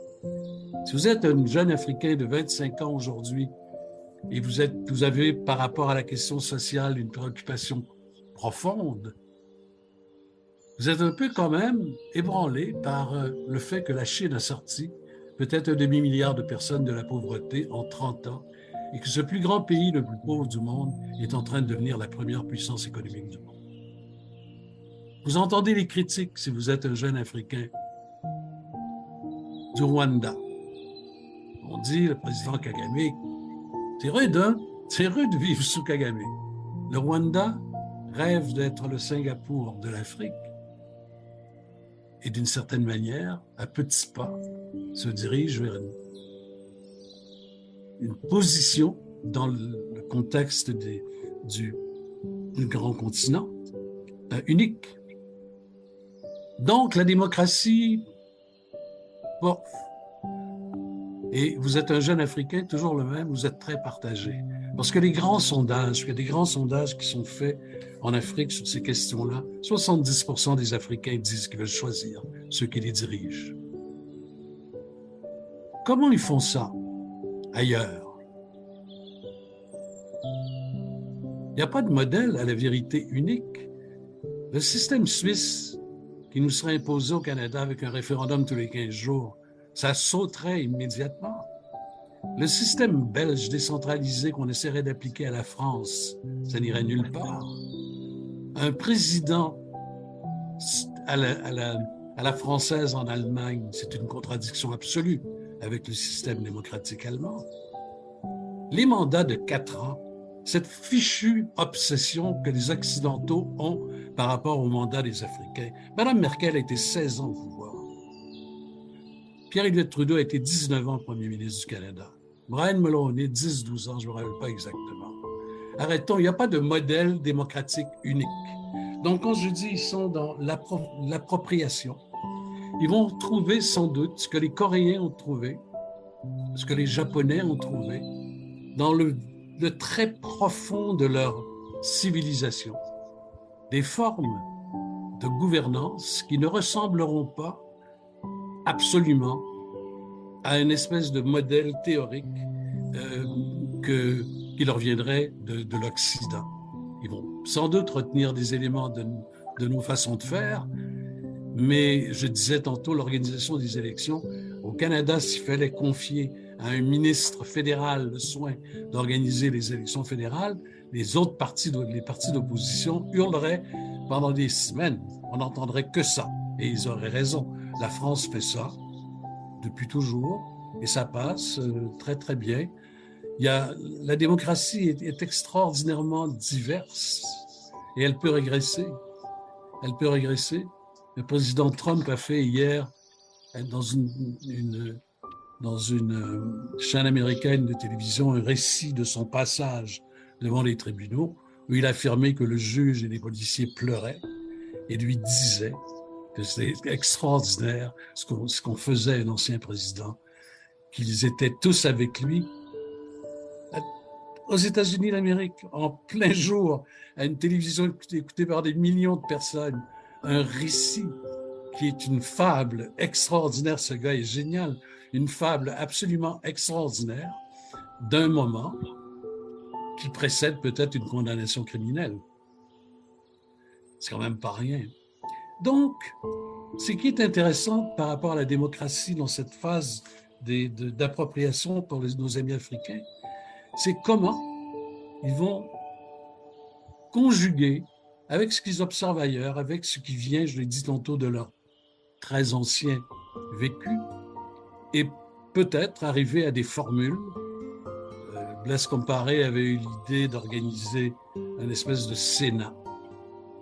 [SPEAKER 4] Si vous êtes un jeune Africain de 25 ans aujourd'hui et vous avez, par rapport à la question sociale, une préoccupation profonde, vous êtes un peu quand même ébranlé par le fait que la Chine a sorti peut-être 1 demi-milliard de personnes de la pauvreté en 30 ans et que ce plus grand pays, le plus pauvre du monde, est en train de devenir la première puissance économique du monde. Vous entendez les critiques si vous êtes un jeune Africain du Rwanda. On dit, le président Kagame, c'est rude, hein? C'est rude de vivre sous Kagame. Le Rwanda rêve d'être le Singapour de l'Afrique. Et d'une certaine manière, à petits pas, se dirige vers une position dans le contexte du grand continent unique. Donc, la démocratie, bon, et vous êtes un jeune Africain, toujours le même, vous êtes très partagé. Parce que les grands sondages, il y a des grands sondages qui sont faits en Afrique sur ces questions-là, 70% des Africains disent qu'ils veulent choisir ceux qui les dirigent. Comment ils font ça ailleurs? Il n'y a pas de modèle à la vérité unique. Le système suisse qui nous serait imposé au Canada avec un référendum tous les 15 jours, ça sauterait immédiatement. Le système belge décentralisé qu'on essaierait d'appliquer à la France, ça n'irait nulle part. un président à la française en Allemagne, c'est une contradiction absolue avec le système démocratique allemand. Les mandats de 4 ans, cette fichue obsession que les Occidentaux ont par rapport au mandat des Africains. Madame Merkel a été 16 ans au pouvoir. Pierre-Éliott Trudeau a été 19 ans Premier ministre du Canada. Brian Mulroney, 10-12 ans, je ne me rappelle pas exactement. Arrêtons, il n'y a pas de modèle démocratique unique. Donc, quand je dis ils sont dans l'appropriation, ils vont trouver sans doute ce que les Coréens ont trouvé, ce que les Japonais ont trouvé, dans le très profond de leur civilisation. Des formes de gouvernance qui ne ressembleront pas absolument à une espèce de modèle théorique qui leur viendrait de l'Occident. Ils vont sans doute retenir des éléments de nos façons de faire, mais je disais tantôt, l'organisation des élections, au Canada, s'il fallait confier à un ministre fédéral le soin d'organiser les élections fédérales, les autres partis, les partis d'opposition hurleraient pendant des semaines. On n'entendrait que ça. Et ils auraient raison. La France fait ça depuis toujours et ça passe très, très bien. La démocratie est extraordinairement diverse et elle peut régresser. Elle peut régresser. Le président Trump a fait hier, dans une chaîne américaine de télévision, un récit de son passage devant les tribunaux, où il affirmait que le juge et les policiers pleuraient et lui disaient que c'était extraordinaire ce qu'on faisait à un ancien président, qu'ils étaient tous avec lui. Aux États-Unis d'Amérique, en plein jour, à une télévision écoutée par des millions de personnes, un récit qui est une fable extraordinaire, ce gars est génial, une fable absolument extraordinaire d'un moment qui précède peut-être une condamnation criminelle. C'est quand même pas rien. Donc, ce qui est intéressant par rapport à la démocratie dans cette phase d'appropriation pour nos amis africains, c'est comment ils vont conjuguer avec ce qu'ils observent ailleurs, avec ce qui vient, je l'ai dit tantôt, de leur très ancien vécu, et peut-être arriver à des formules. Blaise Compaoré avait eu l'idée d'organiser une espèce de Sénat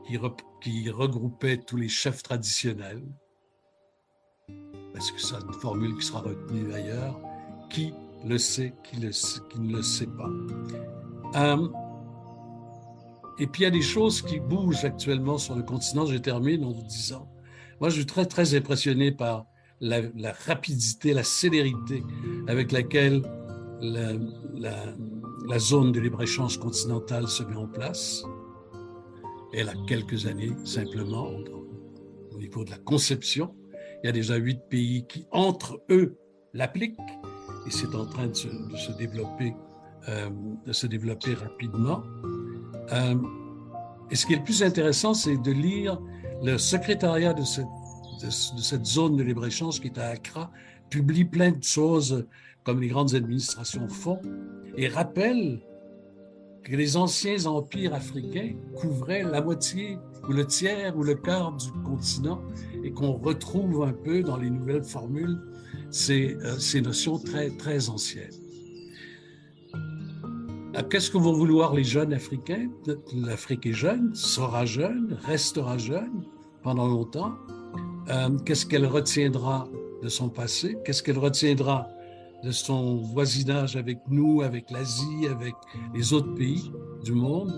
[SPEAKER 4] qui regroupait tous les chefs traditionnels. Est-ce que c'est une formule qui sera retenue ailleurs? Qui le sait, qui ne le sait pas? Et puis il y a des choses qui bougent actuellement sur le continent. Je termine en vous disant, moi je suis très très impressionné par la rapidité, la célérité avec laquelle la zone de libre-échange continentale se met en place. Elle a quelques années simplement au niveau de la conception. Il y a déjà 8 pays qui entre eux l'appliquent et c'est en train de se développer rapidement. Et ce qui est le plus intéressant, c'est de lire le secrétariat de cette zone de libre-échange qui est à Accra, publie plein de choses comme les grandes administrations font et rappelle que les anciens empires africains couvraient la moitié ou le tiers ou le quart du continent et qu'on retrouve un peu dans les nouvelles formules ces notions très, très anciennes. Qu'est-ce que vont vouloir les jeunes Africains? L'Afrique est jeune, sera jeune, restera jeune pendant longtemps. Qu'est-ce qu'elle retiendra de son passé? Qu'est-ce qu'elle retiendra de son voisinage avec nous, avec l'Asie, avec les autres pays du monde?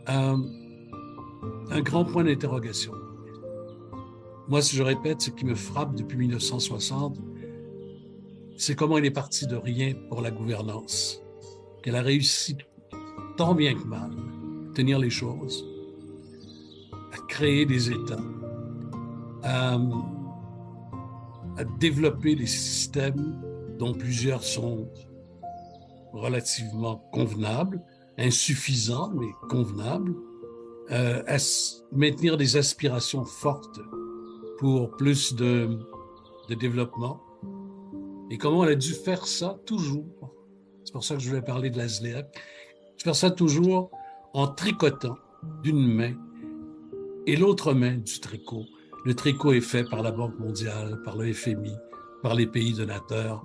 [SPEAKER 4] Un grand point d'interrogation. Moi, si je répète, ce qui me frappe depuis 1960, c'est comment elle est partie de rien pour la gouvernance. Qu'elle a réussi, tant bien que mal, à tenir les choses, à créer des États, à développer des systèmes dont plusieurs sont relativement convenables, insuffisants, mais convenables, à maintenir des aspirations fortes pour plus de développement. Et comment elle a dû faire ça toujours. C'est pour ça que je voulais parler de la ZLEAC. Faire ça toujours en tricotant d'une main et l'autre main du tricot. Le tricot est fait par la Banque mondiale, par le FMI, par les pays donateurs,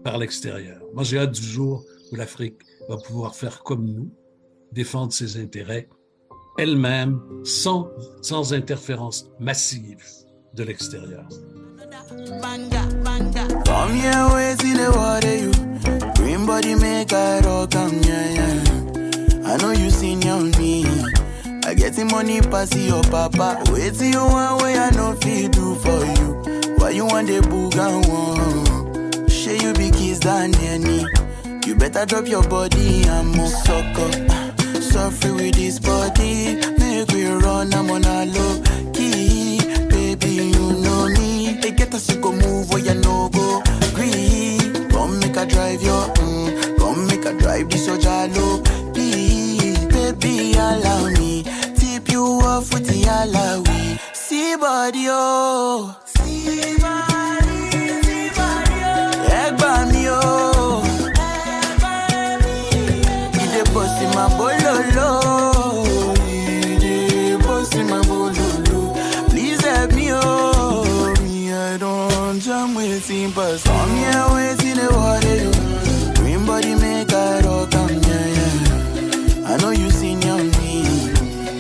[SPEAKER 4] par l'extérieur. Moi, j'ai hâte du jour où l'Afrique va pouvoir faire comme nous, défendre ses intérêts elle-même, sans interférence massive de l'extérieur.
[SPEAKER 6] Come here, wait till the water you. Green body make I rock, yeah. I know you seen on me. I get the money pass your papa. Wait till you want way I know feel do for you. Why you want the boogan one? Share you be kiss than any. You better drop your body and move sucker. Suffer with this body. Make we run, I'm on a low key. Baby, you know me. They get us to go move where you no go. Green, come make a drive your come make a drive this your jalo. Please, baby, allow me. Tip you off with the alawi. See body, oh. See body, oh. Egg by me, oh. Egg by me. Ide boss in my bololo. Ide boss in my bololo. Please help me, oh. Me, I don't jam waiting, but come here, waiting the water, you. Green body make I rock, yeah. I know you seen on me.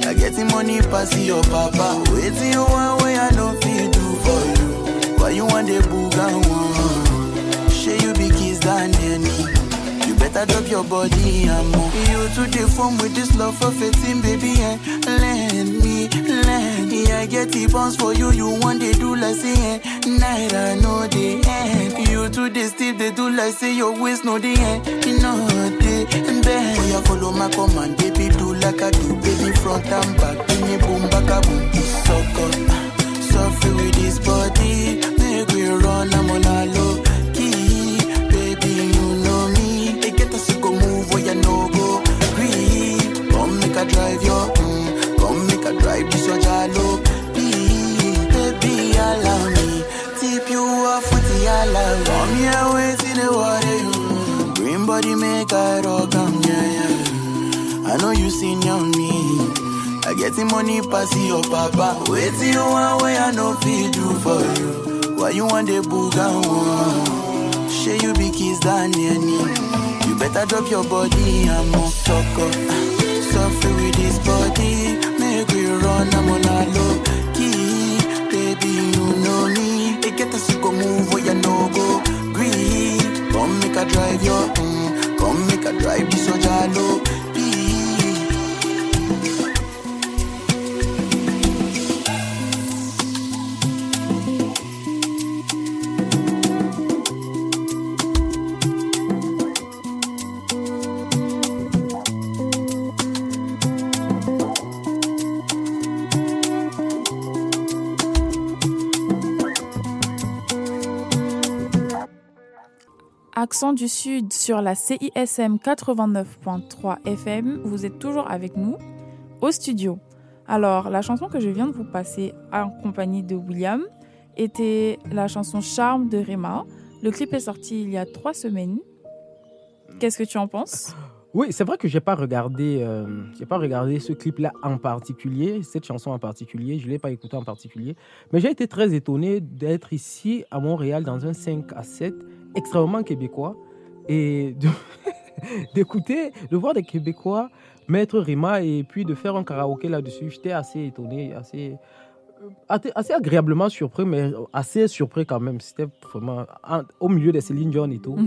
[SPEAKER 6] I get the money pass your papa. Wait till you want way I know feel do for you. Why you want the boogan one? Share you be kiss than any. You better drop your body and move. You to the phone with this love for 15, baby, and lend me. Yeah, I get the bounce for you. You want they do like say night I know the end. You to the steep they do like say your waist know the end. You know the bend. Oh, you follow my command, baby, do like I do, baby, front and back. Give me boom, back a boom. Suffer with this body. Make we run, I'm on a low key. Baby, you know me. They get us to go move where you no go. Green, come make a drive your come make a drive this your jalo. Baby, allow me. Tip you off with the alawi. Come here, wait in the water, you. Green body make I rock, yeah. I know you seen on me. I get the money pass your papa. Wait till you want way I know feel do for you. Why you want the boogan one? Share you be kiss than any. You better drop your body and move sucker. Suffer with this body. Make we run, I'm on a low key. Baby, you know me. They get us to go move where you no go. Green, come make a drive your come make a drive this your jalo.
[SPEAKER 2] Accent du Sud sur la CISM 89.3 FM. Vous êtes toujours avec nous au studio. Alors, la chanson que je viens de vous passer en compagnie de William était la chanson Charme de Rema. Le clip est sorti il y a 3 semaines. Qu'est-ce que tu en penses ?
[SPEAKER 1] Oui, c'est vrai que j'ai pas regardé ce clip-là en particulier, cette chanson en particulier, je l'ai pas écouté en particulier, mais j'ai été très étonné d'être ici à Montréal dans un 5 à 7 extrêmement québécois et de voir des Québécois mettre Rema et puis de faire un karaoké là-dessus. J'étais assez étonné, assez agréablement surpris, mais assez surpris quand même. C'était vraiment au milieu de Céline Dion et tout.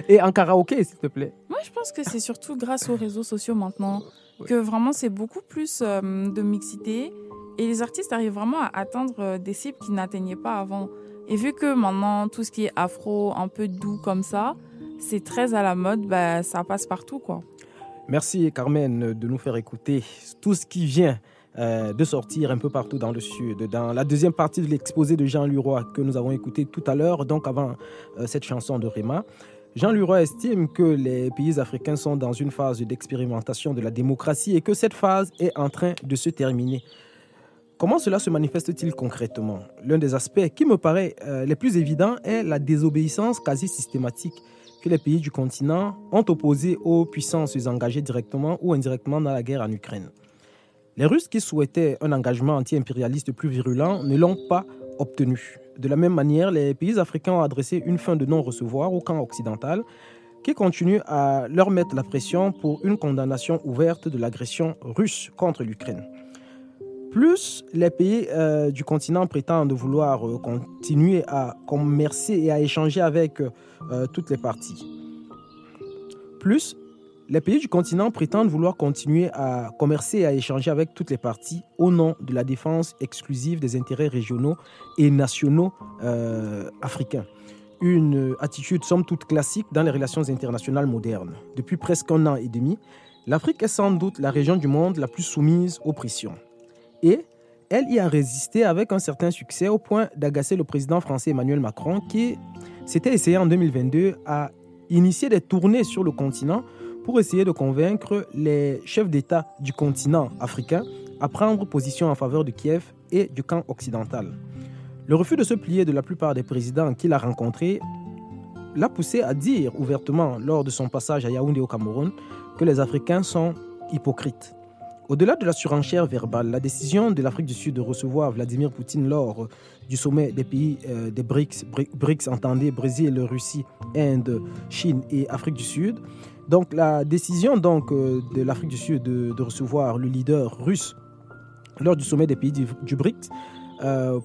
[SPEAKER 1] Et en karaoké, s'il te plaît.
[SPEAKER 2] Moi, je pense que c'est surtout grâce aux réseaux sociaux maintenant que vraiment c'est beaucoup plus de mixité et les artistes arrivent vraiment à atteindre des cibles qu'ils n'atteignaient pas avant. Et vu que maintenant, tout ce qui est afro, un peu doux comme ça, c'est très à la mode, bah, ça passe partout, quoi.
[SPEAKER 1] Merci, Carmen, de nous faire écouter tout ce qui vient de sortir un peu partout dans le Sud. Dans la deuxième partie de l'exposé de Jean Leroy que nous avons écouté tout à l'heure, donc avant cette chanson de Rema, Jean Leroy estime que les pays africains sont dans une phase d'expérimentation de la démocratie et que cette phase est en train de se terminer. Comment cela se manifeste-t-il concrètement ? L'un des aspects qui me paraît les plus évidents est la désobéissance quasi systématique que les pays du continent ont opposée aux puissances engagées directement ou indirectement dans la guerre en Ukraine. Les Russes qui souhaitaient un engagement anti-impérialiste plus virulent ne l'ont pas obtenu. De la même manière, les pays africains ont adressé une fin de non-recevoir au camp occidental qui continue à leur mettre la pression pour une condamnation ouverte de l'agression russe contre l'Ukraine. Plus les pays du continent prétendent vouloir continuer à commercer et à échanger avec toutes les parties. Plus les pays du continent prétendent vouloir continuer à commercer et à échanger avec toutes les parties au nom de la défense exclusive des intérêts régionaux et nationaux africains. Une attitude somme toute classique dans les relations internationales modernes. Depuis presque 1 an et demi, l'Afrique est sans doute la région du monde la plus soumise aux pressions. Et elle y a résisté avec un certain succès au point d'agacer le président français Emmanuel Macron qui s'était essayé en 2022 à initier des tournées sur le continent pour essayer de convaincre les chefs d'État du continent africain à prendre position en faveur de Kiev et du camp occidental. Le refus de se plier de la plupart des présidents qu'il a rencontrés l'a poussé à dire ouvertement lors de son passage à Yaoundé au Cameroun que les Africains sont hypocrites. Au-delà de la surenchère verbale, la décision de l'Afrique du Sud de recevoir Vladimir Poutine lors du sommet des pays des BRICS, entendez Brésil, Russie, Inde, Chine et Afrique du Sud. Donc la décision de l'Afrique du Sud de recevoir le leader russe lors du sommet des pays du BRICS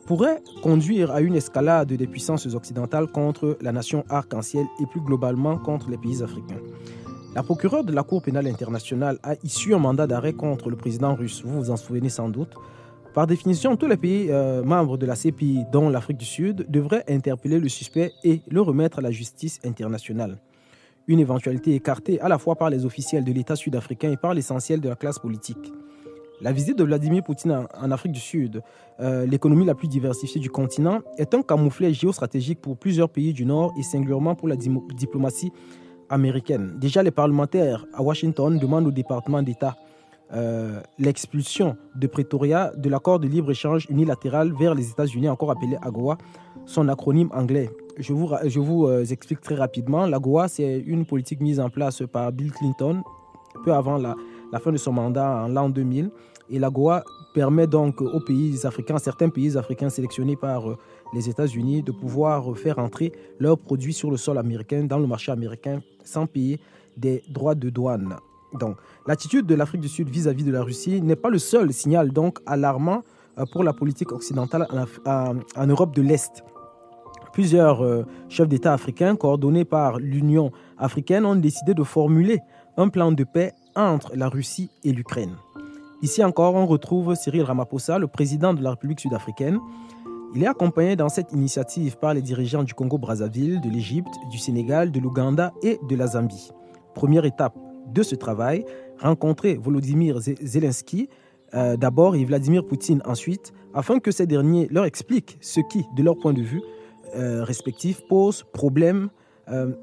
[SPEAKER 1] pourrait conduire à une escalade des puissances occidentales contre la nation arc-en-ciel et plus globalement contre les pays africains. La procureure de la Cour pénale internationale a issu un mandat d'arrêt contre le président russe, vous vous en souvenez sans doute. Par définition, tous les pays membres de la CPI, dont l'Afrique du Sud, devraient interpeller le suspect et le remettre à la justice internationale. Une éventualité écartée à la fois par les officiels de l'État sud-africain et par l'essentiel de la classe politique. La visite de Vladimir Poutine en Afrique du Sud, l'économie la plus diversifiée du continent, est un camouflet géostratégique pour plusieurs pays du Nord et singulièrement pour la diplomatie américaine. Déjà, les parlementaires à Washington demandent au département d'État l'expulsion de Pretoria de l'accord de libre-échange unilatéral vers les États-Unis, encore appelé AGOA, son acronyme anglais. Je vous explique très rapidement. L'AGOA, c'est une politique mise en place par Bill Clinton peu avant la fin de son mandat en l'an 2000. Et l'AGOA permet donc aux pays africains, certains pays africains sélectionnés par les États-Unis, de pouvoir faire entrer leurs produits sur le sol américain, dans le marché américain, sans payer des droits de douane. Donc, l'attitude de l'Afrique du Sud vis-à-vis de la Russie n'est pas le seul signal donc alarmant pour la politique occidentale en Europe de l'Est. Plusieurs chefs d'État africains, coordonnés par l'Union africaine, ont décidé de formuler un plan de paix entre la Russie et l'Ukraine. Ici encore, on retrouve Cyril Ramaphosa, le président de la République sud-africaine. Il est accompagné dans cette initiative par les dirigeants du Congo-Brazzaville, de l'Égypte, du Sénégal, de l'Ouganda et de la Zambie. Première étape de ce travail, rencontrer Volodymyr Zelensky d'abord et Vladimir Poutine ensuite, afin que ces derniers leur expliquent ce qui, de leur point de vue respectif, pose problème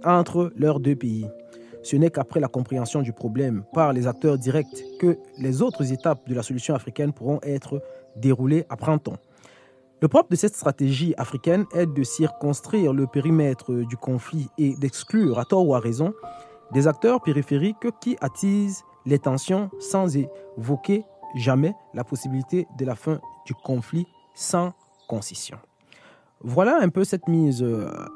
[SPEAKER 1] entre leurs deux pays. Ce n'est qu'après la compréhension du problème par les acteurs directs que les autres étapes de la solution africaine pourront être déroulées à printemps. Le propre de cette stratégie africaine est de circonscrire le périmètre du conflit et d'exclure, à tort ou à raison, des acteurs périphériques qui attisent les tensions sans évoquer jamais la possibilité de la fin du conflit sans concession. Voilà un peu cette mise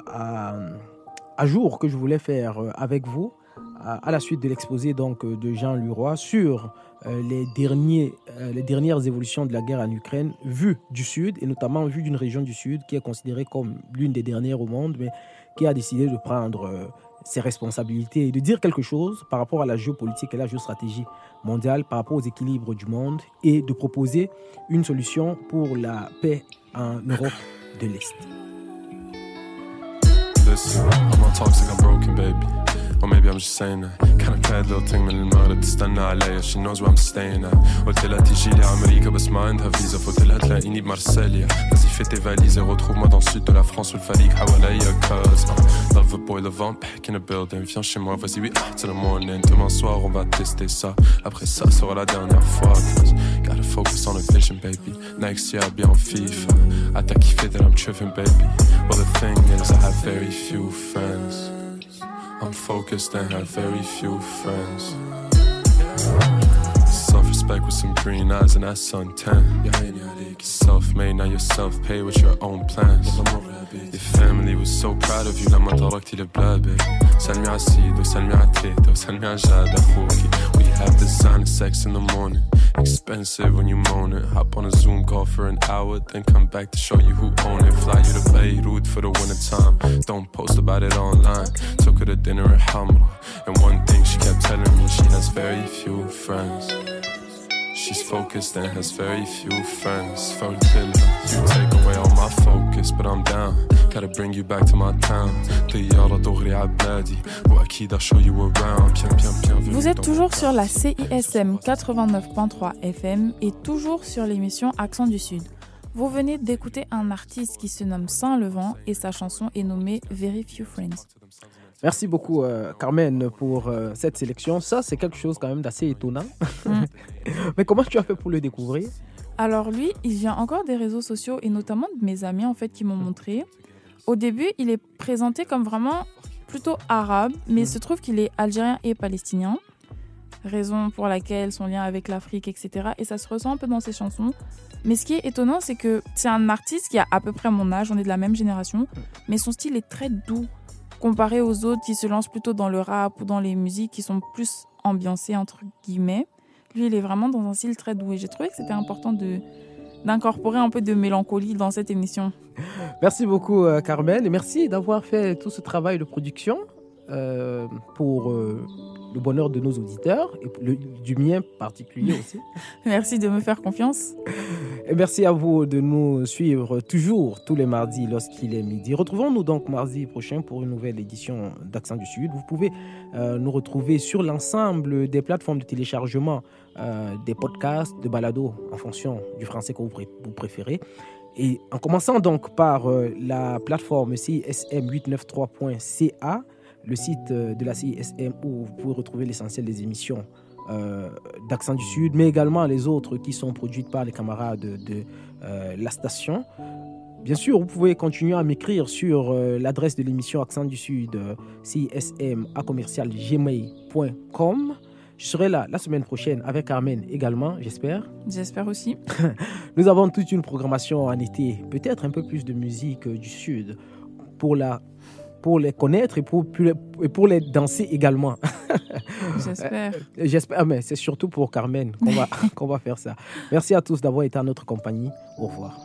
[SPEAKER 1] à jour que je voulais faire avec vous à la suite de l'exposé donc de Jean Leroy sur les dernières évolutions de la guerre en Ukraine vues du Sud et notamment vues d'une région du Sud qui est considérée comme l'une des dernières au monde mais qui a décidé de prendre ses responsabilités et de dire quelque chose par rapport à la géopolitique et la géostratégie mondiale, par rapport aux équilibres du monde et de proposer une solution pour la paix en Europe de l'Est.
[SPEAKER 8] Listen, I'm not toxic, I'm broken, baby. Or maybe I'm just saying that. Kind of bad little thing من المغرب تستنى عليا. She knows where I'm staying at. قلت لها تيجي لي أمريكا بس ما عندها فيزا. فقلت لها تلاقيني بمارسيليا. Vas-y fais tes valises et retrouve-moi dans le sud de la France où le falique حواليا cause love a boy, love on back in a building. Viens chez moi, vas-y oui, till the morning. Demain soir on va tester ça. Après ça sera la dernière fois. Cause gotta focus on the vision, baby. Next year I'll be on FIFA. I t'as kiffé that I'm tripping, baby. Well the thing is I have very few friends. I'm focused and have very few friends. Self-respect respect with some green eyes and that suntan. Self-made, now you're self-paid with your own plans. Your family was so proud of you لما تركتي البلاد baby. سلمي على السيد وسلمي على تيتا وسلمي على جاد أخوكي. We have designer sex in the morning. Expensive when you moan it. Hop on a Zoom call for an hour, then come back to show you who own it. Fly you to Beirut for the winter time. Don't post about it online. Took her to dinner at Hamra, and one thing she kept telling me, she has very few friends. She's focused and has very few friends. Felt ill, you take away all my focus, but I'm down. Gotta bring you back to my town. طيارة دغري عبادي وأكيد I'll show you around.
[SPEAKER 2] Vous êtes toujours sur la CISM 89.3 FM et toujours sur l'émission Accent du Sud. Vous venez d'écouter un artiste qui se nomme Saint-Levant et sa chanson est nommée Very Few Friends.
[SPEAKER 1] Merci beaucoup, Carmen, pour cette sélection. Ça, c'est quelque chose quand même d'assez étonnant. Mais comment tu as fait pour le découvrir?
[SPEAKER 2] Alors lui, il vient encore des réseaux sociaux et notamment de mes amis en fait qui m'ont montré. Au début, il est présenté comme vraiment plutôt arabe, mais il se trouve qu'il est algérien et palestinien. Raison pour laquelle son lien avec l'Afrique, etc. Et ça se ressent un peu dans ses chansons. Mais ce qui est étonnant, c'est que c'est un artiste qui a à peu près mon âge, on est de la même génération, mais son style est très doux. Comparé aux autres qui se lancent plutôt dans le rap ou dans les musiques qui sont plus ambiancées, entre guillemets. Lui, il est vraiment dans un style très doux. Et j'ai trouvé que c'était important d'incorporer un peu de mélancolie dans cette émission.
[SPEAKER 1] Merci beaucoup, Carmen. Et merci d'avoir fait tout ce travail de production pour le bonheur de nos auditeurs et du mien particulier aussi.
[SPEAKER 2] Merci de me faire confiance.
[SPEAKER 1] Et merci à vous de nous suivre toujours tous les mardis lorsqu'il est midi. Retrouvons-nous donc mardi prochain pour une nouvelle édition d'Accent du Sud. Vous pouvez nous retrouver sur l'ensemble des plateformes de téléchargement des podcasts, de balados en fonction du français que vous préférez. Et en commençant donc par la plateforme CISM893.ca, le site de la CISM où vous pouvez retrouver l'essentiel des émissions d'Accent du Sud, mais également les autres qui sont produites par les camarades de la station. Bien sûr, vous pouvez continuer à m'écrire sur l'adresse de l'émission Accent du Sud, cism@gmail.com. Je serai là la semaine prochaine avec Carmen également, j'espère.
[SPEAKER 2] J'espère aussi.
[SPEAKER 1] Nous avons toute une programmation en été, peut-être un peu plus de musique du Sud pour les connaître et pour les danser également. J'espère, mais c'est surtout pour Carmen qu'on va faire ça. Merci à tous d'avoir été à notre compagnie. Au revoir.